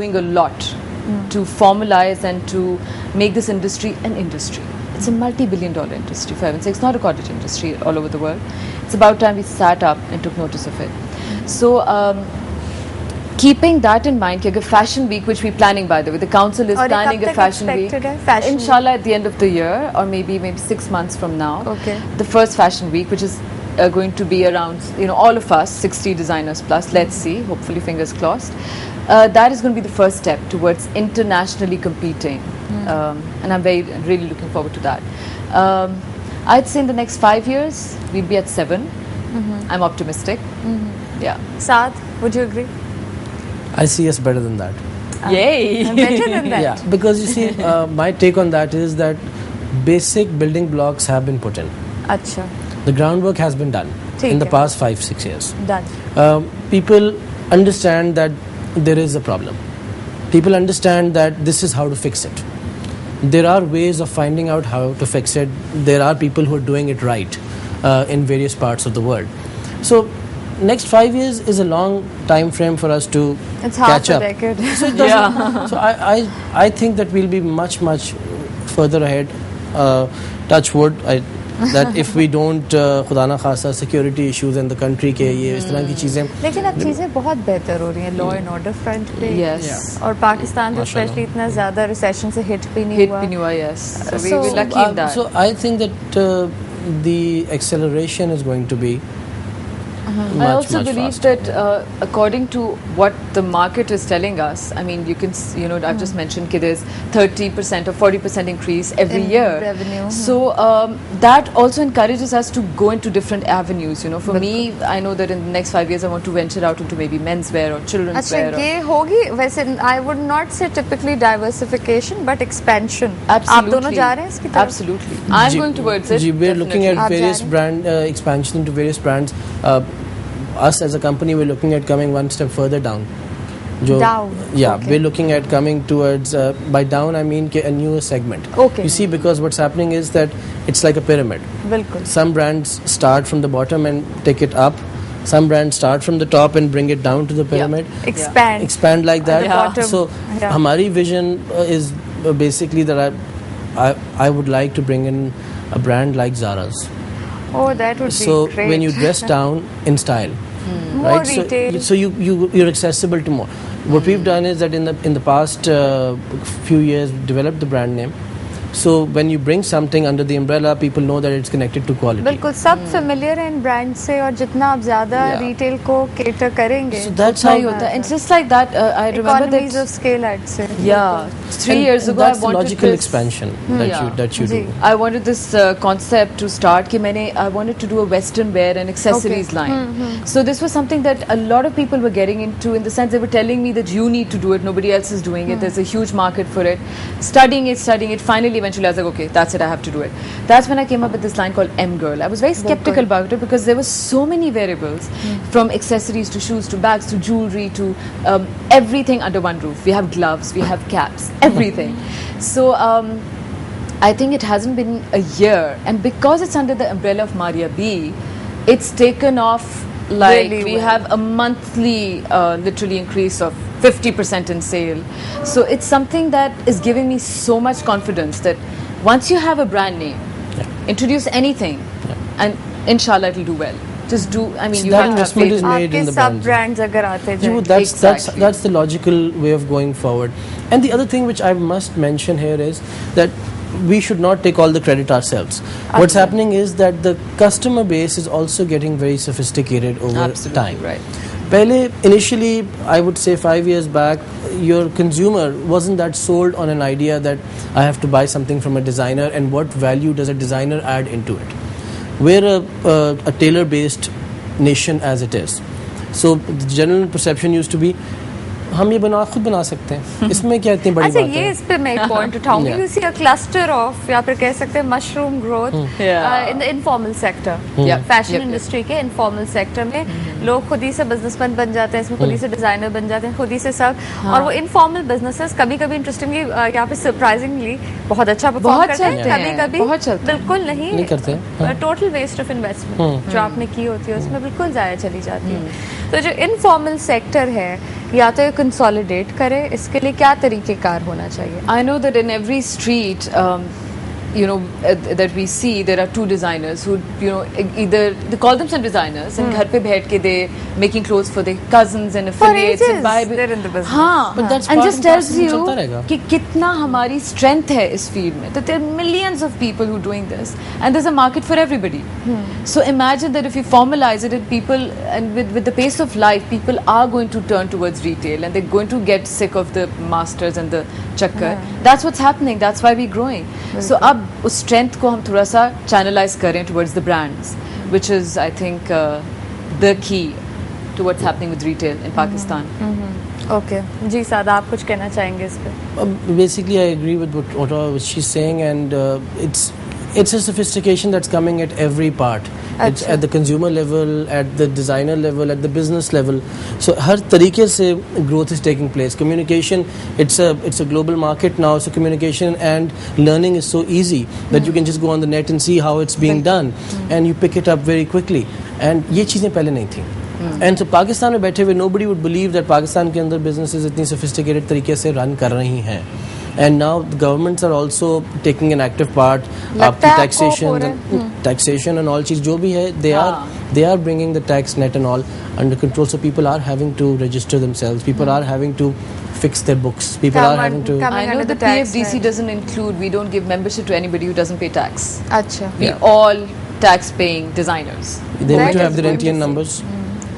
doing a lot to formalize and to make this industry an industry. It's a multi-billion-dollar industry, for heaven's sake. It's not a cottage industry all over the world. It's about time we sat up and took notice of it. So, keeping that in mind, कि Fashion Week, which we're planning, by the way, the council is planning a Fashion Week. Inshallah, at the end of the year, or maybe 6 months from now. Okay. The first Fashion Week, which is going to be around, all of us, 60 designers plus. Let's see. Hopefully, fingers crossed. That is going to be the first step towards internationally competing, and I'm really looking forward to that. I'd say in the next 5 years we'll be at 7. I'm optimistic. Yeah. Saad, would you agree? I see us better than that. Yay! Better than that. Yeah, because you see, my take on that is that basic building blocks have been put in. Acha. The groundwork has been done in the past 5-6 years. Done. People understand that there is a problem. People understand that this is how to fix it. There are ways of finding out how to fix it. There are people who are doing it right in various parts of the world. So next 5 years is a long time frame for us to catch up. It's half a decade. So, so I think that we'll be much further ahead. Touch wood. That if we don't खुदा ना खासा security issues in the country के ये इस तरह की चीज़ें, लेकिन अब चीज़ें बहुत बेहतर हो रही हैं law and order front पे. Yes. और पाकिस्तान जो स्पेशली इतना ज़्यादा recession से hit भी नहीं हुआ. Yes. So we're lucky in that. So I think that the acceleration is going to be I also believe faster. that according to what the market is telling us, I mean, you can, I've just mentioned that there's 30% or 40% increase every year. Revenue. So that also encourages us to go into different avenues. For me, I know that in the next 5 years, I want to venture out into maybe menswear or children's wear. अच्छा ये होगी वैसे I would not say typically diversification but expansion. Absolutely. आप दोनों जा रहे हैं इसकी तरफ? Absolutely. I'm going towards it. We're looking at आप various जा रहे brand expansion into various brands. Us as a company, we're looking at coming one step further down. Down. Yeah, Okay. we're looking at coming towards, by down I mean a newer segment. Okay. You see, because what's happening is that it's like a pyramid. बिल्कुल. Some brands start from the bottom and take it up. Some brands start from the top and bring it down to the pyramid. Expand. Expand like that. At the bottom. So, Yeah. Hamari vision is basically that I would like to bring in a brand like Zara's. Oh, that would be So great. when you dress down in style, More right? retail. So you're accessible to more. What we've done is that in the past few years, developed the brand name. So when you bring something under the umbrella, people know that it's connected to quality. बिल्कुल सब familiar हैं इन brand से और जितना आप ज़्यादा Yeah. retail को cater करेंगे. So that's How how you and it's just like that. I remember Economies that. of scale, I'd say. Yeah, 3 years ago, that's I the wanted logical this. expansion that you ji. do. I wanted this concept to start. I wanted to do a Western wear and accessories line. So this was something that a lot of people were getting into, in the sense they were telling me that you need to do it. Nobody else is doing it. There's a huge market for it. Studying it. Finally, eventually, I was like, okay, that's it. I have to do it. That's when I came up with this line called M Girl. I was very skeptical about it because there were so many variables, from accessories to shoes to bags to jewelry to everything under one roof. We have gloves, we have caps, everything. So I think it hasn't been a year, and because it's under the umbrella of Maria B, it's taken off like Really we well. have a monthly literally increase of 50% in sale. So it's something that is giving me so much confidence that once you have a brand name, introduce anything, and inshallah it'll do well. Just do. I mean, you that have to have investment faith. is made आपके in the सब brands. brands अगर आते You know, जाएं. Exactly. that's the logical way of going forward. And the other thing which I must mention here is that we should not take all the credit ourselves. What's happening is that the customer base is also getting very sophisticated over Absolutely time. right. Pehle, initially, I would say 5 years back, your consumer wasn't that sold on an idea that I have to buy something from a designer and what value does a designer add into it. We're a tailor-based nation as it is. So the general perception used to be, हम ये खुद बना सकते हैं, इसमें क्या इतनी बड़ी अच्छा बात ये है? इस पे मैं एक point उठाऊंगी. Yeah. You see a cluster of या फिर कह सकते हैं mushroom growth Yeah. in the informal sector. Yeah. Fashion Yep. industry के informal sector में लोग खुद ही से businessman बन जाते हैं, इसमें खुद ही से designer बन जाते हैं, खुद ही से सब. और वो informal businesses कभी-कभी interestingly यहाँ पे surprisingly बहुत अच्छा perform बहुत करते हैं, चलते हैं, कभी-कभी बहुत चलते हैं. बिल्कुल नहीं करते हैं. total waste of investment जो आपने की होती है उसमें बिल्कुल ज़ाया चली जाती है. तो जो इनफॉर्मल सेक्टर है या तो ये कंसोलिडेट करे, इसके लिए क्या तरीक़ेकार होना चाहिए? I know that in every street, that we see, there are two designers who, either they call themselves designers and घर पे बैठ के they making clothes for their cousins and affiliates and buy. They're in the business. हाँ, But that's and part just and tells parcel, you चलता रहेगा. कि कितना हमारी strength है इस field में. That there are millions of people who are doing this and there's a market for everybody. So imagine that if you formalize it, and people, and with the pace of life, people are going to turn towards retail and they're going to get sick of the masters and the chakkar. That's what's happening. That's why we're growing. So अब उस strength को हम थोड़ा सा channelize करें towards the brands, which is I think the key to what's happening with retail in Pakistan. Okay ji Saad, आप कुछ कहना चाहेंगे इस पे? Basically, I agree with what she's saying, and it's a sophistication that's coming at every part. It's at the consumer level, at the designer level, at the business level. So हर तरीके से growth is taking place. Communication, it's a global market now. So communication and learning is so easy that you can just go on the net and see how it's being done, and you pick it up very quickly. And ये चीज़ें पहले नहीं थी. And so Pakistan में बैठे हुए nobody would believe that Pakistan के अंदर businesses इतनी sophisticated तरीके से run कर रही हैं. And now the governments are also taking an active part. लगता है taxation and all चीज़ जो भी है, they are bringing the tax net and all under control. So people are having to register themselves. People are having to fix their books. People are having to. I know under the the tax PFDC net. doesn't include, we don't give membership to anybody who doesn't pay tax. अच्छा, We Yeah. all tax paying designers. They That need to is have their wonderful. NTN numbers.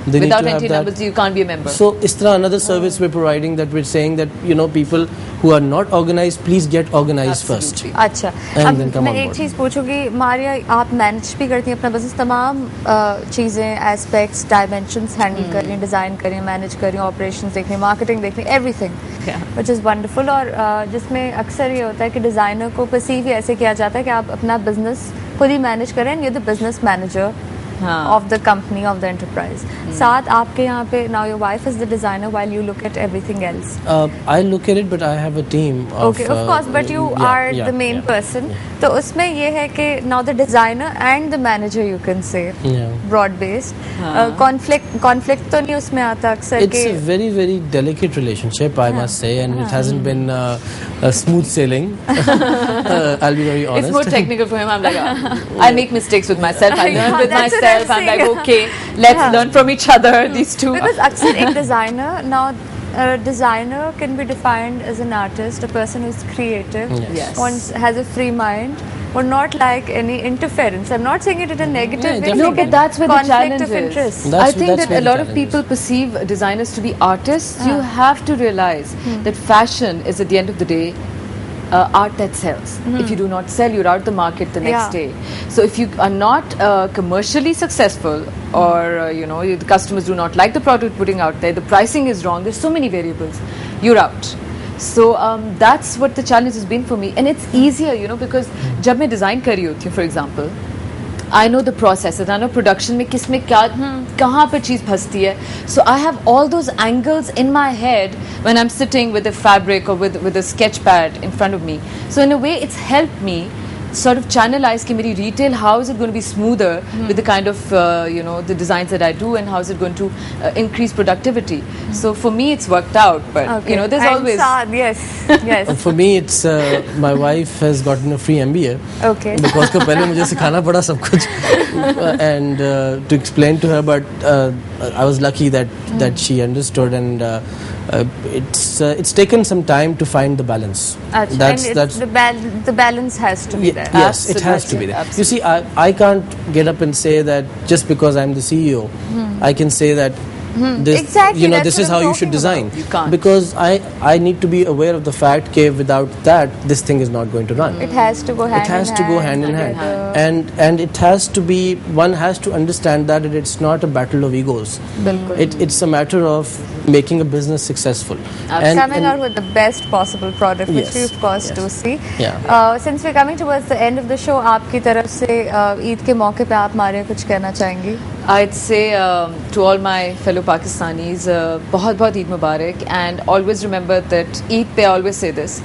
They need Without to have NT that. numbers, you can't be a member. So is there another service we're providing, that we're saying that people who are not organized, please get organized first. Absolutely. अच्छा. And अब then come मैं on एक board. चीज़ पूछूंगी, मारिया, आप manage भी करती हैं अपना बिजनेस, तमाम चीज़ें, एस्पेक्ट्स, डायमेंशंस हैंडल कर रही हैं, डिज़ाइन कर रही हैं, मैनेज कर रही हैं, ऑपरेशंस देख रही हैं, मार्केटिंग देख रही हैं, एवरीथिंग, व्हिच इज़ वंडरफुल. और जिसमें अक्सर ये होता है कि डिज़ाइनर को परसीव ही ऐसे किया जाता है कि आप अपना बिजनेस खुद ही मैनेज करें, and you the business manager of the company, of the enterprise. साथ आपके यहाँ पे, now your wife is the designer while you look at everything else. I look at it, but I have a team Okay, of course, but you are the main person. तो उसमें ये है कि now the designer and the manager, you can say, Yeah. broad based. conflict तो नहीं उसमें आता अक्सर It's कि a very, very delicate relationship, I must say, and it hasn't been a smooth sailing. I'll be very honest. It's more technical for him. I'm like, I make mistakes with myself. I learn with that's what myself. I'm like, saying. okay, let's learn from each other. These two. because अक्सर एक designer, now a designer can be defined as an artist, a person who's creative, Yes. one has a free mind, or not like any interference. I'm not saying it in a negative way. definitely. No, but that's where the conflict challenge of is. interest. That's- I think that's that where a the lot of challenge people perceive designers to be artists. You have to realize that fashion is, at the end of the day, art that sells. If you do not sell, you're out the market the next Yeah. day. So if you are not commercially successful, or the customers do not like the product putting out there, the pricing is wrong, there's so many variables, you're out. So that's what the challenge has been for me, and it's easier, because जब मैं design कर रही होती हूँ, for example, I know the processes, I know production में किस में क्या कहाँ पर चीज़ फंसती है. So I have all those angles in my head when I'm sitting with a fabric or with a sketch pad in front of me. So in a way, it's helped me sort of channelize कि मेरी retail, how is it going to be smoother with the kind of the designs that I do, and how is it going to increase productivity. So for me, it's worked out, but there's And always Saad, yes. For me, it's my wife has gotten a free MBA. Okay. Because को पहले मुझे सिखाना पड़ा सब कुछ, and to explain to her, but I was lucky that she understood, and it's taken some time to find the balance. That's the balance has to be there. Yes, it has to be there. Absolutely. You see, I can't get up and say that just because I'm the CEO, I can say that this, Exactly, that's this what is how I'm you should talking design. about. You can't. Because I need to be aware of the fact that without that, this thing is not going to run. It has to go hand It has in to go hand. hand in hand, and it has to be, one has to understand that it's not a battle of egos. It's a matter of making a business successful. Coming out with the best possible product, which Yes, we of course yes. do see. Yeah. Since we're coming towards the end of the show, आपकी तरफ से ईद के मौके पे आप मारिया कुछ कहना चाहेंगी? I'd say to all my fellow Pakistanis, बहुत बहुत Eid Mubarak, and always remember that Eid pe I always say this: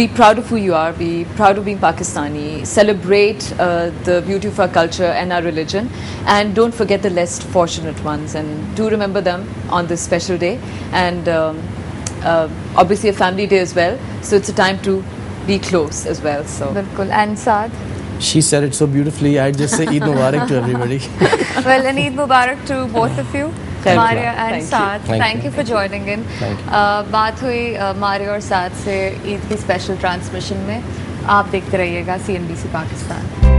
be proud of who you are, be proud of being Pakistani, celebrate the beauty of our culture and our religion, and don't forget the less fortunate ones, and do remember them on this special day, and obviously a family day as well. So it's a time to be close as well. So बिल्कुल. And Saad? She said it so beautifully. I'd just say Eid Mubarak to everybody. Well, and Eid Mubarak to both of you, Thank you. Maria and Thank you. Saad. Thank you for joining in. Thank बात हुई मारिया और साद से ईद की special transmission में. आप देखते रहिएगा CNBC Pakistan.